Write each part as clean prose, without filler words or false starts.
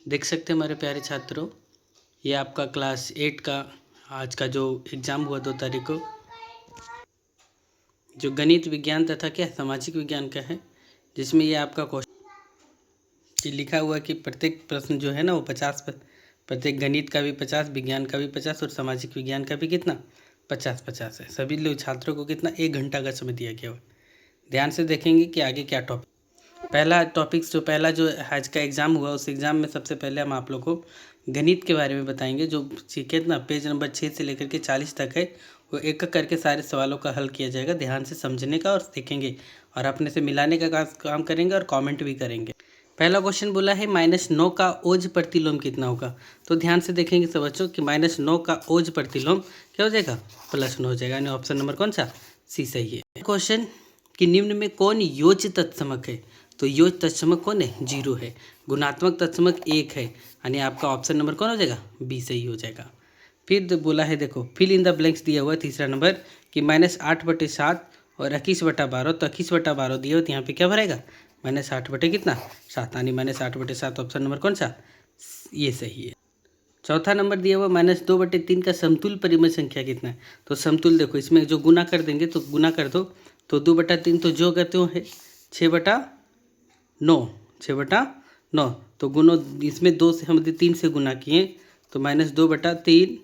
देख सकते हैं हमारे प्यारे छात्रों, ये आपका क्लास 8 का आज का जो एग्ज़ाम हुआ 2 तारीख को, जो गणित विज्ञान तथा क्या सामाजिक विज्ञान का है, जिसमें ये आपका क्वेश्चन लिखा हुआ कि प्रत्येक प्रश्न जो है ना वो 50 प्रत्येक गणित का भी 50, विज्ञान का भी 50 और सामाजिक विज्ञान का भी कितना 50-50 है। सभी लोग छात्रों को कितना 1 घंटा का समय दिया गया हुआ। ध्यान से देखेंगे कि आगे क्या टॉपिक। पहला जो आज का एग्ज़ाम हुआ उस एग्ज़ाम में सबसे पहले हम आप लोग को गणित के बारे में बताएंगे, जो कितना पेज नंबर 6 से लेकर के 40 तक है। वो एक एक करके सारे सवालों का हल किया जाएगा। ध्यान से समझने का और सीखेंगे और अपने से मिलाने का काम करेंगे और कमेंट भी करेंगे। पहला क्वेश्चन बोला है -9 का ओज प्रतिलोम कितना होगा। तो ध्यान से देखेंगे सब बच्चों कि -9 का ओज प्रतिलोम क्या हो जाएगा, +9 हो जाएगा। यानी ऑप्शन नंबर कौन सा, सी सही है। क्वेश्चन कि निम्न में कौन योज्य तत्समक है। तो योज्य तत्समक कौन है, 0 है। गुणात्मक तत्समक 1 है, यानी आपका ऑप्शन नंबर कौन हो जाएगा, बी सही हो जाएगा। फिर बोला है देखो फिल इन द ब्लैंक्स दिया हुआ तीसरा नंबर कि -8/7 और 21/12। तो 21/12 दिया हुआ, तो यहाँ पे क्या भरेगा, -8 कितना 7, यानी -8/7 ऑप्शन नंबर कौन सा, ये सही है। चौथा नंबर दिया हुआ -2/3 का समतुल परिमेय संख्या कितना है। तो समतुल देखो इसमें जो गुना कर देंगे तो गुना कर दो, तो 2/3 तो जो कहते हो है 6/9 तो गुनो इसमें 2 से हम 3 से गुना किए तो -2/3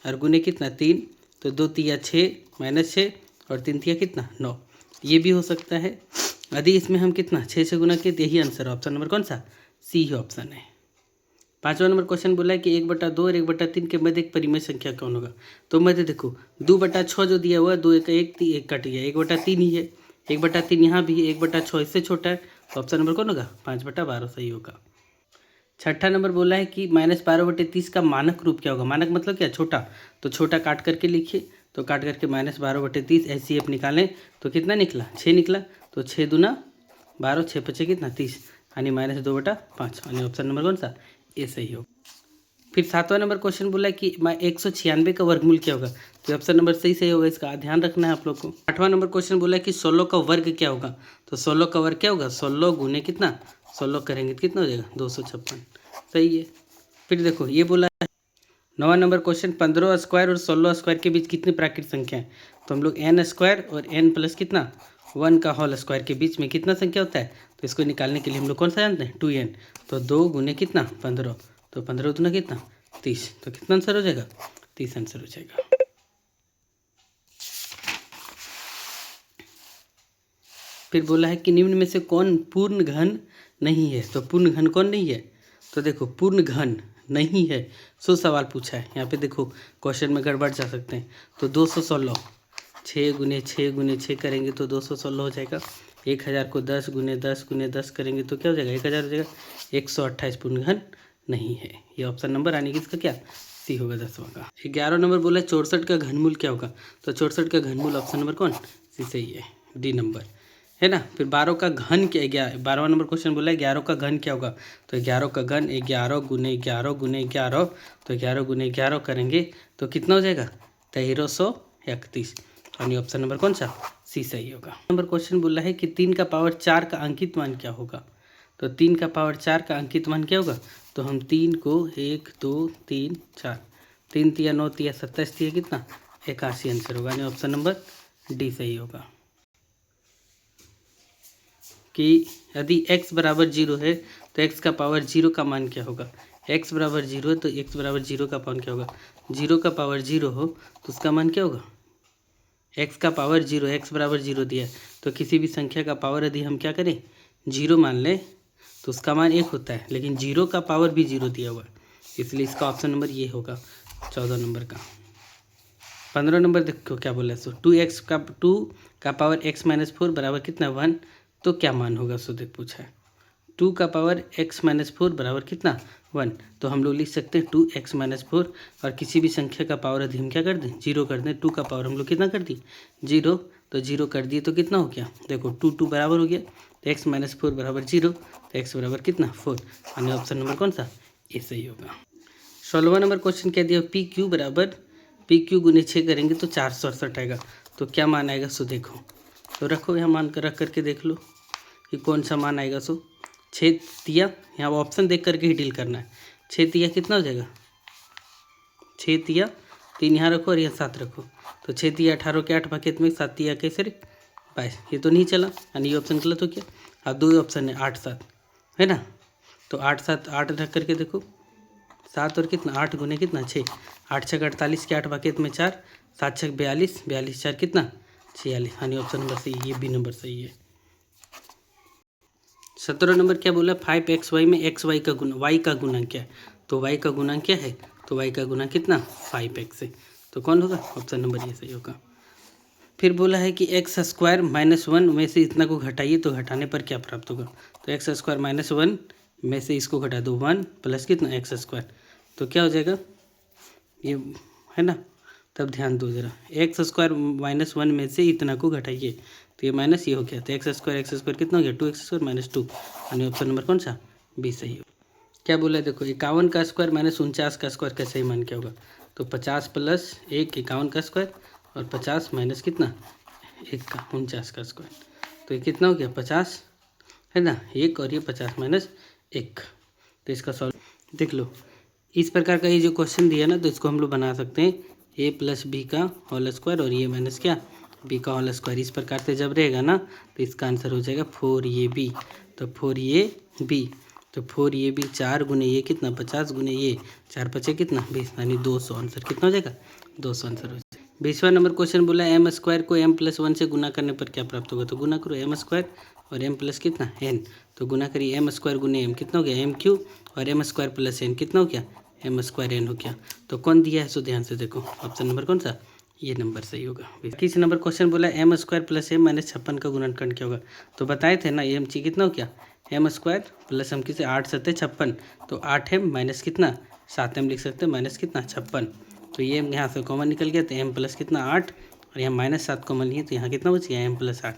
और गुने कितना 3, तो 2 तिया 6 -6 और 3 तिया कितना 9। ये भी हो सकता है। यदि इसमें हम कितना 6 से गुना किए तो यही आंसर ऑप्शन नंबर कौन सा, सी ही ऑप्शन है। पाँचवा नंबर क्वेश्चन बोला है कि 1/2 और 1/3 के मध्य एक परिमेय संख्या कौन होगा। तो मध्य देखो 2/6 जो दिया हुआ है, 2 1 कट गया, 1/3 ही है, 1/3 यहाँ भी है, 1/6 इससे छोटा है, तो ऑप्शन नंबर कौन होगा, 5/12 सही होगा। छठा नंबर बोला है कि -12/30 का मानक रूप क्या होगा। मानक मतलब क्या, छोटा, तो छोटा काट करके लिखिए, तो काट करके -12/30 एचसीएफ निकालें तो कितना निकला, 6 निकला, तो 6 दूना 12, 6 पचे कितना 30, यानी -2/5, यानी ऑप्शन नंबर कौन सा, ये सही हो। फिर सातवां नंबर क्वेश्चन बोला है कि 196 का वर्गमूल क्या होगा। तो ऑप्शन नंबर सही होगा, इसका ध्यान रखना है आप लोग को। आठवां नंबर क्वेश्चन बोला है कि 16 का वर्ग क्या होगा। तो 16 का वर्ग क्या होगा, 16 गुने कितना 16 करेंगे तो कितना हो जाएगा 256, सही है। फिर देखो ये बोला है 9वां नंबर क्वेश्चन 15 स्क्वायर और 16 स्क्वायर के बीच कितनी प्राकृत संख्या है। तो हम लोग n स्क्वायर और n प्लस कितना 1 का होल स्क्वायर के बीच में कितना संख्या होता है। तो इसको निकालने के लिए हम लोग कौन सा जानते हैं, 2n। तो 2 गुने कितना 15, तो 15 दूना कितना 30, तो कितना आंसर हो जाएगा, 30 आंसर हो जाएगा। फिर बोला है कि निम्न में से कौन पूर्ण घन नहीं है। तो पूर्ण घन कौन नहीं है, तो देखो पूर्ण घन नहीं है, सो सवाल पूछा है। यहाँ पे देखो क्वेश्चन में गड़बड़ जा सकते हैं। तो 216 6 गुने 6 गुने 6 करेंगे तो 216 हो जाएगा। 1000 को 10 गुने 10 गुने 10 करेंगे तो क्या हो जाएगा 1000 हो जाएगा। 128 पूर्ण घन नहीं है, ये ऑप्शन नंबर यानी कि इसका क्या सी होगा 10वां का। 11 नंबर बोला 64 का घनमूल क्या होगा। तो 64 का घनमूल ऑप्शन नंबर कौन, सी सही है, डी नंबर है ना। फिर 12 का घन क्या, 12वां नंबर क्वेश्चन बोला है 11 का घन क्या होगा। तो 11 का घन 11 गुने 11 गुने 11, तो 11 गुने 11 करेंगे तो कितना हो जाएगा 1331, यानी ऑप्शन नंबर कौन सा, सी सही होगा। नंबर क्वेश्चन बोला है कि 3 का पावर 4 का अंकित मान क्या होगा। तो 3 का पावर 4 का अंकित मान क्या होगा। तो हम 3 को 1 2 3 4, 3 तिया 9 तिया 27 तिया कितना 81 आंसर होगा, यानी ऑप्शन नंबर डी सही होगा। कि यदि x बराबर 0 है तो x का पावर 0 का मान क्या होगा। x बराबर 0 है तो x बराबर 0 का मान क्या होगा। 0 का पावर 0 हो तो उसका मान क्या होगा, x का पावर 0, x बराबर 0 दिया है तो किसी भी संख्या का पावर यदि हम क्या करें 0 मान लें तो उसका मान 1 होता है, लेकिन 0 का पावर भी 0 दिया हुआ है, इसलिए इसका ऑप्शन नंबर ये होगा 14 नंबर का। 15 नंबर देखो क्या बोला है, सो 2 का पावर x-4 बराबर कितना 1, तो क्या मान होगा। सो देख पूछा है 2 का पावर x-4 बराबर कितना 1, तो हम लोग लिख सकते हैं 2x-4 और किसी भी संख्या का पावर यदि हम क्या कर दें 0 कर दें, 2 का पावर हम लोग कितना कर दिए 0, तो 0 कर दिए तो कितना हो गया देखो 2 बराबर हो गया, तो x-4 बराबर 0, तो x बराबर कितना 4, यानी ऑप्शन नंबर कौन सा ये सही होगा। 16वां नंबर क्वेश्चन क्या दिया, पी क्यू गुने 6 करेंगे तो 468 आएगा, तो क्या मान आएगा। सो देखो तो रखो यहाँ मान कर रख करके देख लो कि कौन सा मान आएगा। सो छः तिया, यहाँ ऑप्शन देख करके ही डील करना है। 6 तिया कितना हो जाएगा, 6 तिया 3 यहाँ रखो और यहाँ 7 रखो, तो 6 तिया 18 के 8 भागेत में 7 तिया कैसे रे 22, ये तो नहीं चला, यानी ये ऑप्शन गलत हो गया। अब 2 ऑप्शन है 8 7 है ना, तो 8 7 8 रख करके देखो, 7 और कितना 8 गुने कितना 6, 8 6 48 के 8 भागेत में 4, 7 6 42, 42 4 कितना 46, यानी ऑप्शन नंबर सही, ये बी नंबर सही है। 17 नंबर क्या बोला, 5xy में xy का गुना, y का गुना क्या है, तो y का गुना क्या है, तो y का गुना कितना 5x है, तो कौन होगा, ऑप्शन नंबर ये सही होगा। फिर बोला है कि एक्स स्क्वायर -1 में से इतना को घटाइए तो घटाने पर क्या प्राप्त होगा, तो एक्स स्क्वायर -1 में से इसको घटा दो 1 प्लस कितना एक्स स्क्वायर, तो क्या हो जाएगा ये है ना, तब ध्यान दो जरा, एक्स स्क्वायर -1 में से इतना को घटाइए तो ये माइनस ये हो गया, तो एक्स स्क्वायर कितना हो गया 2x² -2, यानी ऑप्शन नंबर कौन सा बी सही हो। क्या बोला है देखो, 51 का स्क्वायर -49 का स्क्वायर का सही मान क्या होगा, तो 50 प्लस 1 51 का स्क्वायर और 50 माइनस कितना 1 का 49 का स्क्वायर, तो ये कितना हो गया 50 है ना 1 और ये 50 माइनस 1, तो इसका सॉल्व देख लो। इस प्रकार का ये जो क्वेश्चन दिया ना, तो इसको हम लोग बना सकते हैं a प्लस बी का होल स्क्वायर और ये माइनस क्या बी का होल स्क्वायर, इस प्रकार से जब रहेगा ना तो इसका आंसर हो जाएगा 4ab, तो 4ab, तो 4ab 4 गुने ये कितना 50 गुने ये 4 पचे कितना 20, यानी 200, आंसर कितना हो जाएगा 200 आंसर हो जाएगा। 20वां नंबर क्वेश्चन बोला m स्क्वायर को m+1 से गुना करने पर क्या प्राप्त होगा, तो गुना करो m स्क्वायर और m प्लस कितना n, तो गुना करिए m स्क्वायर गुने m कितना हो गया m³ और m स्क्वायर प्लस n कितना हो गया m स्क्वायर n हो गया, तो कौन दिया है, सो ध्यान से देखो ऑप्शन नंबर कौन सा ये नंबर सही होगा। 21 नंबर क्वेश्चन बोला m square plus m minus 56 का गुणनखंड क्या होगा, तो बताए थे ना ये m कितना हो गया m स्क्वायर प्लस हम किसे 8 7 56, तो 8m माइनस कितना 7m लिख सकते हैं माइनस कितना 56, तो ये यहाँ से कॉमन निकल गया, तो m प्लस कितना 8 और यहाँ -7 कॉमन लिए, तो यहाँ कितना बच गया m प्लस 8,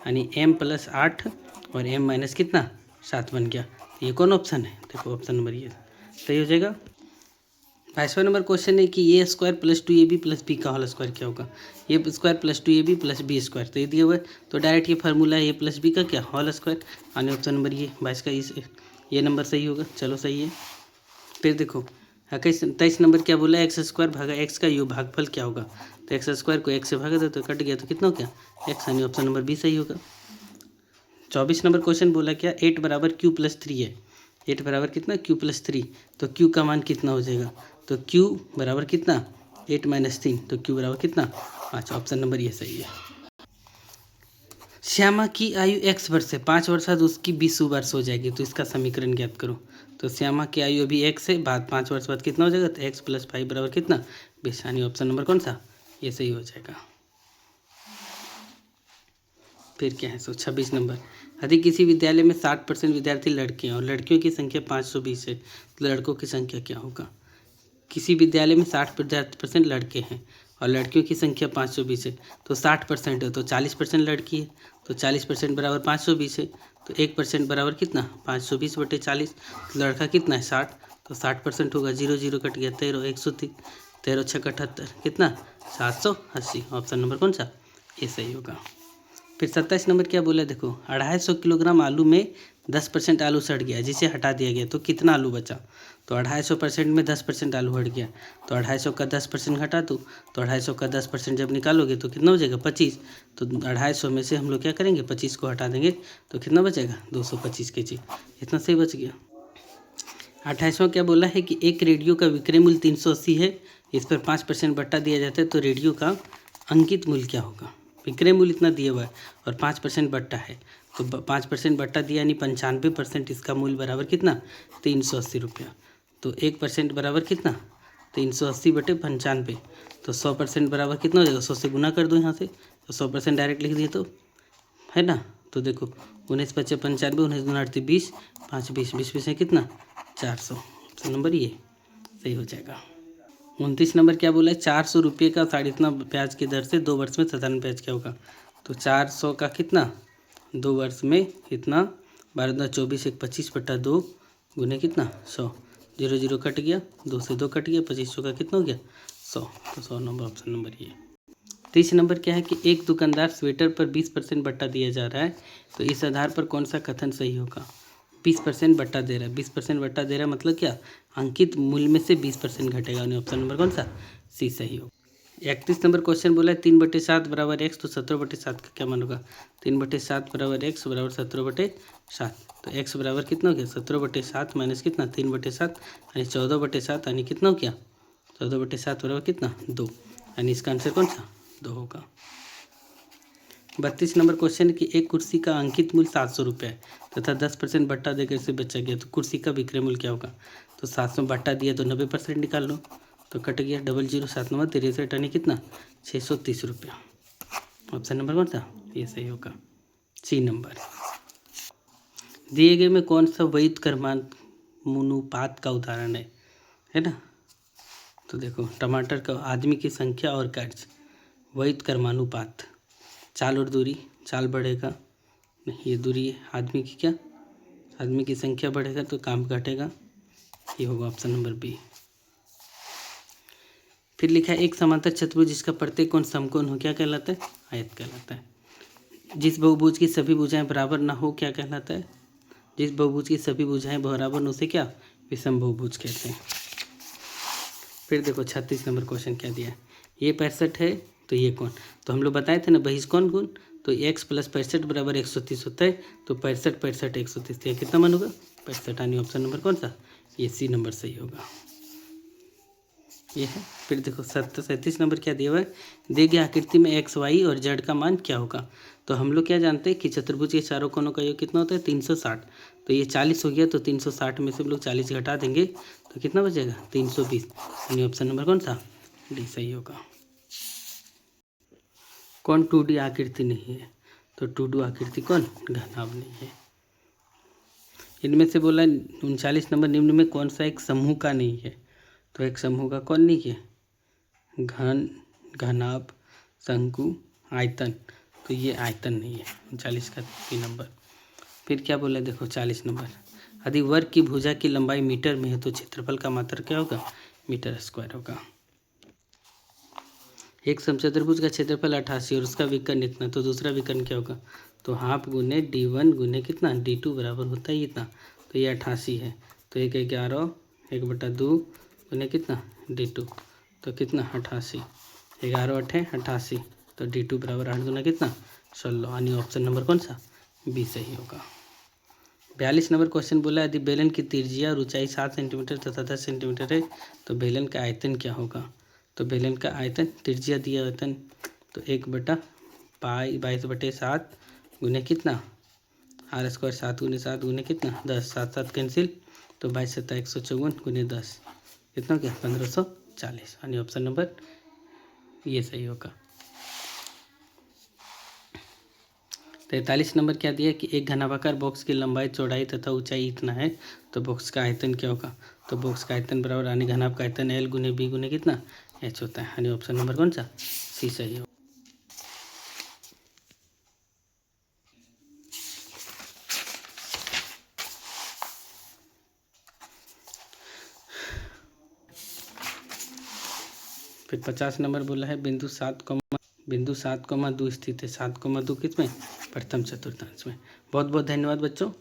यानी m प्लस 8 और m माइनस कितना 7 बन गया, ये कौन ऑप्शन है, देखो ऑप्शन नंबर ये सही हो जाएगा। 22वां नंबर क्वेश्चन है कि a square plus 2ab plus b का होल स्क्वायर क्या होगा, a square plus 2ab plus b square, तो ये दिया हुआ है, तो डायरेक्ट ये फार्मूला है ए प्लस बी का क्या होल स्क्वायर, यानी ऑप्शन नंबर ये 22 का ये नंबर सही होगा, चलो सही है। फिर देखो 23 नंबर क्या बोला, एक्स स्क्वायर भागा एक्स का योग भागफल क्या होगा, तो एक्स स्क्वायर को एक्स से भागा दो तो कट गया, तो कितना हो गया एक्स, यानी ऑप्शन नंबर बी सही होगा। 24 नंबर क्वेश्चन बोला क्या 8 बराबर q प्लस 3 है, 8 बराबर कितना q प्लस 3, तो q का मान कितना हो जाएगा, तो q बराबर कितना 8 माइनस 3, तो q बराबर कितना 5, ऑप्शन नंबर ये सही है। श्यामा की आयु x वर्ष है, 5 वर्ष बाद उसकी 20 वर्ष हो जाएगी, तो इसका समीकरण ज्ञात करो, तो श्यामा की आयु अभी x है, बाद 5 वर्ष बाद कितना हो जाएगा, तो x प्लस 5 बराबर कितना 20, यानी ऑप्शन नंबर कौन सा ये सही हो जाएगा। फिर क्या है 26 नंबर, यदि किसी विद्यालय में 60% विद्यार्थी लड़के हैं और लड़कियों की संख्या 520 है, तो लड़कों की संख्या क्या होगा, किसी विद्यालय में 60% लड़के हैं और लड़कियों की संख्या 520 है, तो 60% है तो 40% लड़की है, तो 40% बराबर 520 है, तो 1% बराबर कितना 520/40, तो लड़का कितना है 60, तो 60% होगा, 0 0 कट गया 13 130, 13 6 78 कितना 780, ऑप्शन नंबर कौन सा ये सही होगा। फिर 27 नंबर क्या बोला देखो, 250 किलोग्राम आलू में 10% आलू सड़ गया जिसे हटा दिया गया, तो कितना आलू बचा, तो 250% में 10% आलू हट गया, तो 250 का 10% घटा दो, तो 250 का 10% जब निकालोगे तो कितना हो जाएगा 25, तो 250 में से हम लोग क्या करेंगे 25 को हटा देंगे, तो कितना बचेगा 225 kg, इतना सही बच गया। 28वां क्या बोला है कि एक रेडियो का विक्रय मूल्य 380 है, इस पर 5% बट्टा दिया जाता है, तो रेडियो का अंकित मूल्य क्या होगा, विक्रय मूल्य इतना दिया हुआ है और 5% बट्टा है, तो 5% बट्टा दिया यानी 95% इसका मूल्य बराबर कितना 380 रुपया, तो 1% बराबर कितना 380/95, तो 100% बराबर कितना हो जाएगा, 100 से गुना कर दो यहाँ से, तो 100% डायरेक्ट लिख दिए तो है ना, तो देखो 19 × 5 = 95, 19 × 8 = 20, 5 20 20 20 है कितना 400, ऑप्शन नंबर ये सही हो जाएगा। 29 नंबर क्या बोला है, 400 रुपये का साढ़े इतना ब्याज की दर से 2 वर्ष में साधारण ब्याज क्या होगा, तो 400 का कितना 2 वर्ष में कितना 12 24 1 25/2 गुने कितना 100, 0 0 कट गया, 2 से 2 कट गया, 2500 का कितना हो गया 100, तो 100 नंबर ऑप्शन नंबर ये। 30 नंबर क्या है कि एक दुकानदार स्वेटर पर 20% बट्टा दिया जा रहा है, तो इस आधार पर कौन सा कथन सही होगा, 20% बट्टा दे रहा है, 20% बट्टा दे रहा है मतलब क्या, अंकित मूल्य में से 20% घटेगा, यानी ऑप्शन नंबर कौन सा, सी सही हो। 31 नंबर क्वेश्चन बोला है 3/7 बराबर x, तो 17/7 का क्या मान होगा, 3/7 बराबर x बराबर 17/7, तो x बराबर कितना हो गया 17/7 माइनस कितना 3/7 यानी 14/7, यानी कितना हो गया 14/7 बराबर कितना 2, यानी इसका आंसर कौन सा 2 होगा। 32 नंबर क्वेश्चन कि एक कुर्सी का अंकित मूल्य 700 रुपये है तथा 10% बट्टा देकर इसे बेचा गया, तो कुर्सी का विक्रय मूल्य क्या होगा, तो 700 बट्टा दिया तो 90% निकाल लो, तो कट गया 00 7 नंबर 63, यानी कितना 630 रुपया, ऑप्शन नंबर कौन सा ये सही होगा। C number. दिए गए में कौन सा वैध कर्मानुपात का उदाहरण है ना, तो देखो टमाटर का आदमी की संख्या और कर्ज, वैध कर्मानुपात, चाल और दूरी, चाल बढ़ेगा नहीं ये दूरी है, आदमी की क्या, आदमी की संख्या बढ़ेगा तो काम घटेगा, ये होगा ऑप्शन नंबर बी। फिर लिखा है एक समांतर चतुर्भुज जिसका प्रत्येक कोण समकोण हो क्या कहलाता है, आयत कहलाता है। जिस बहुभुज की सभी भुजाएं बराबर ना हो क्या कहलाता है, जिस बहुभुज की सभी भुजाएं बराबर न उसे क्या विषम बहुभुज कहते हैं। फिर देखो 36 नंबर क्वेश्चन क्या दिया है, ये 65 है तो ये कौन, तो हम लोग बताए थे ना बहिष्कोण गुण, तो x + 65 बराबर 130 होता है, तो 65 65 130 कितना मान होगा 65, यानी ऑप्शन नंबर कौन सा ये सी नंबर सही होगा, ये है। फिर देखो 37 नंबर क्या दिया हुआ है, दी गई आकृति में x y और z का मान क्या होगा, तो हम लोग क्या जानते हैं कि चतुर्भुज के चारों कोनों का योग कितना होता है 360, तो ये 40 हो गया, तो 360 में से हम लोग 40 घटा देंगे तो कितना बचेगा 320, यानी ऑप्शन नंबर कौन सा डी सही होगा। कौन 2D आकृति नहीं है, तो 2D आकृति कौन घनाभ नहीं है। इनमें से बोला 39 नंबर निम्न में कौन सा एक समूह का नहीं है, तो एक समूह का कौन नहीं है, घन, घनाभ, शंकु, आयतन, तो ये आयतन नहीं है 39 का 3 नंबर। फिर क्या बोला देखो 40 नंबर, यदि वर्ग की भुजा की लंबाई मीटर में है तो क्षेत्रफल का मात्रक क्या होगा मीटर स्क्वायर होगा। एक समचतुर्भुज का क्षेत्रफल 88 और उसका विकर्ण इतना, तो दूसरा विकर्ण क्या होगा, तो हाफ गुने d1 गुने कितना d2 बराबर होता है इतना, तो ये 88 है, तो 1 11 1/2 गुने कितना d2, तो कितना 88, 11 8 88, तो d2 बराबर 8 गुना कितना 16, यानी ऑप्शन नंबर कौन सा बी सही होगा। 42 नंबर क्वेश्चन बोला यदि बेलन की त्रिज्या और ऊंचाई 7 सेंटीमीटर तथा 10 सेंटीमीटर है तो बेलन का आयतन क्या होगा, तो बेलन का आयतन त्रिज्या दिया आयतन तो 1/22/7 गुने कितना r² 7 गुने 7 गुने कितना 10, 7 7 कैंसिल, तो 22 7 154 गुने 10 कितना हो गया 1540, यानी ऑप्शन नंबर ये सही होगा। 43 नंबर क्या दिया कि एक घनाभाकार बॉक्स की लंबाई चौड़ाई तथा ऊंचाई इतना है तो बॉक्स का आयतन क्या होगा, तो बॉक्स का आयतन बराबर यानी घनाभ का आयतन L गुने B गुने कितना H होता है, यानी ऑप्शन नंबर कौन सा सी सही हो। फिर 50 नंबर बोला है बिंदु 7,2 स्थित है, 7,2 किस में प्रथम चतुर्थांश में। बहुत बहुत धन्यवाद बच्चों।